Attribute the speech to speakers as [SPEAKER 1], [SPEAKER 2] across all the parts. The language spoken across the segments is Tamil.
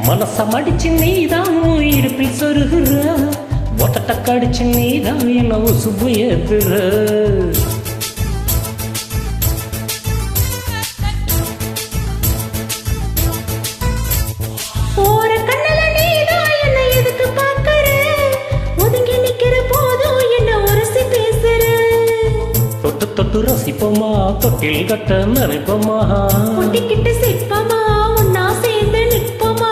[SPEAKER 1] மனச மடிச்சு நீதான் இடுப்பில் சொருகுற, ஒத்தட்ட கடிச்சு நீதான் என்ன உசுப்பு ஏத்துற. தொட்டு தொட்டு ரசிப்போமா, தொட்டில் கட்ட நினைப்போமா,
[SPEAKER 2] ஒட்டிக்கிட்டு சிற்பமா, ஒன்னா சேர்ந்து நிற்போமா,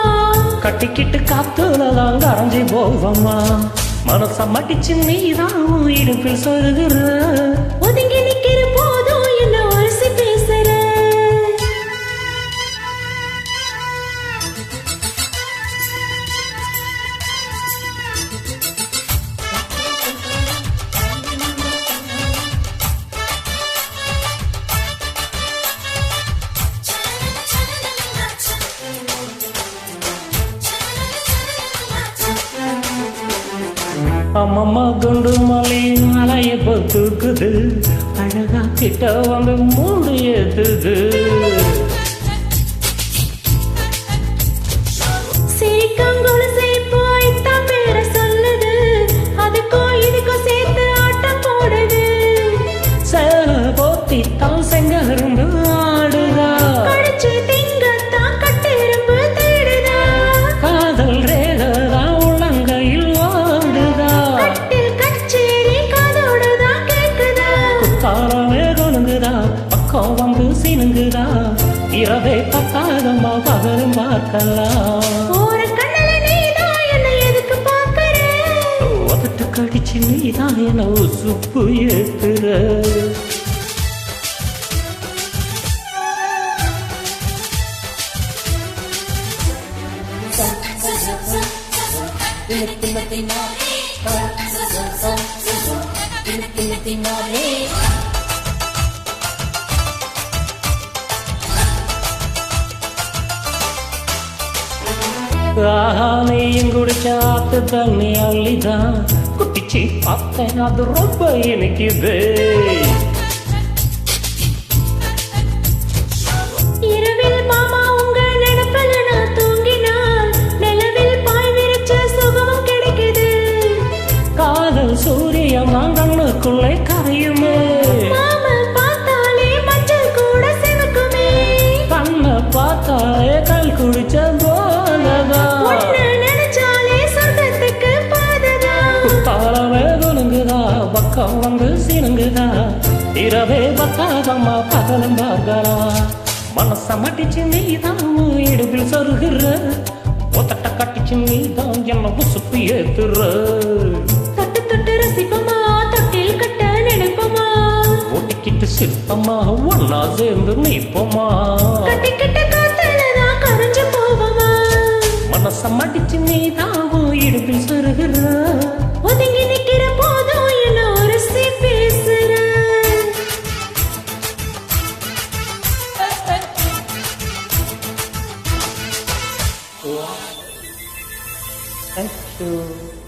[SPEAKER 1] கட்டிக்கிட்டு காத்துலதான் கரைஞ்சி போவோமா. மனச மடிச்சு நீதான் இடுப்பில் சொருகுற,
[SPEAKER 2] ஒதுங்கி நிக்கிற போதும் என்ன உரசி பேசுற.
[SPEAKER 1] அம்மம்மா குண்டு மலை மலைய பொத்துக்குது, அழகா கிட்ட வந்து மூடு ஏத்துது. போத்தித்தான் செங்கரும்பு ஆடுதா, காதல் ரேகதா உள்ளங்கையில் ஓடுதா. குத்தாலமே கொழுங்குதா, பக்கம் வந்து சினுங்குதா, இரவே பத்தாதம்மா பகலும் பார்க்கலாம். ஒதட்டு கடிச்சு நீதான் என்ன உசுப்பு ஏத்துற. நீயும் குடிச்ச ஆத்து தண்ணி அள்ளிதான் குட்டிச்சு பார்த்தேன், அது ரொம்ப இனிக்குது. சூரியன் நான் கண்ணுக்குள்ளே கரையுமே, கண்ணை பார்த்தாலே கல் குடிச்ச போலதா. குத்தாலவே கொழுங்குதா, பக்கம் வந்து சினுங்குதா, இரவே பத்தாதம்மா பகலும் பார்க்கலாம். மனச மட்டிச்சு நீதான் இடுப்பில் சொருகுற, ஒத்தட்ட கட்டிச்சு நீதான் என்ன உசுப்பு ஏத்துற. ஒட்டிக்கிட்டு சிற்பமா, ஒன்னா சேர்ந்து நிற்போமா, மனச மடிச்சு நீதான் இடுப்பில் சொருகுற,
[SPEAKER 2] ஒதுங்கி நிக்கிற போதும் என்ன உரசி பேசுற.
[SPEAKER 1] Thank you.